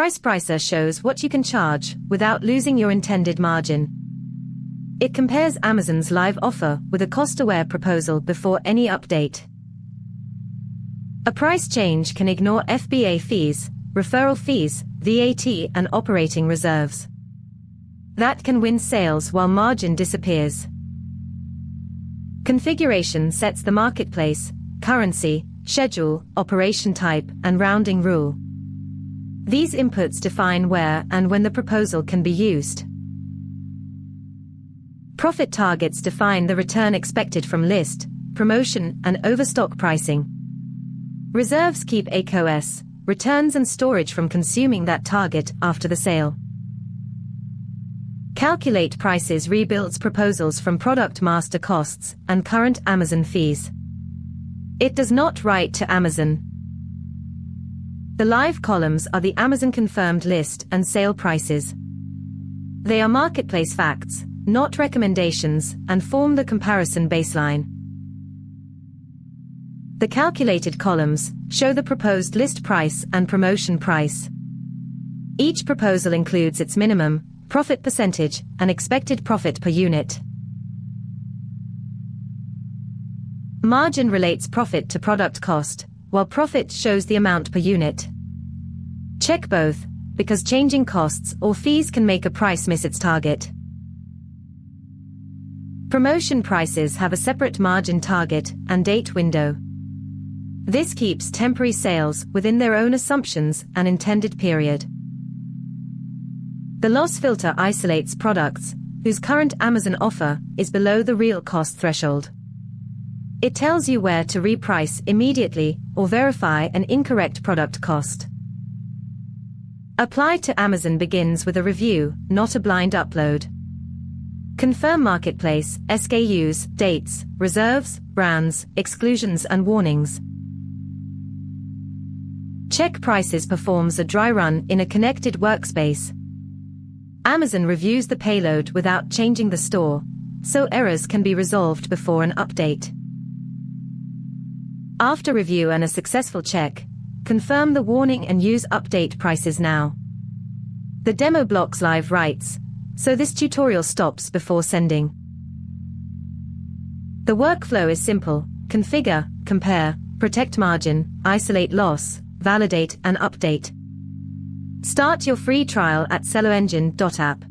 PricePricer shows what you can charge without losing your intended margin. It compares Amazon's live offer with a cost-aware proposal before any update. A price change can ignore FBA fees, referral fees, VAT, and operating reserves. That can win sales while margin disappears. Configuration sets the marketplace, currency, schedule, operation type, and rounding rule. These inputs define where and when the proposal can be used. Profit targets define the return expected from list, promotion, and overstock pricing. Reserves keep ACoS, returns and storage from consuming that target after the sale. Calculate prices rebuilds proposals from product master costs and current Amazon fees. It does not write to Amazon. The live columns are the Amazon confirmed list and sale prices. They are marketplace facts, not recommendations, and form the comparison baseline. The calculated columns show the proposed list price and promotion price. Each proposal includes its minimum, profit percentage, and expected profit per unit. Margin relates profit to product cost, while profit shows the amount per unit. Check both, because changing costs or fees can make a price miss its target. Promotion prices have a separate margin target and date window. This keeps temporary sales within their own assumptions and intended period. The loss filter isolates products whose current Amazon offer is below the real cost threshold. It tells you where to reprice immediately or verify an incorrect product cost. Apply to Amazon begins with a review, not a blind upload. Confirm marketplace, SKUs, dates, reserves, brands, exclusions and warnings. Check prices performs a dry run in a connected workspace. Amazon reviews the payload without changing the store, so errors can be resolved before an update. After review and a successful check, confirm the warning and use update prices now. The demo blocks live writes, so this tutorial stops before sending. The workflow is simple: configure, compare, protect margin, isolate loss, validate and update. Start your free trial at SellerEngine.app.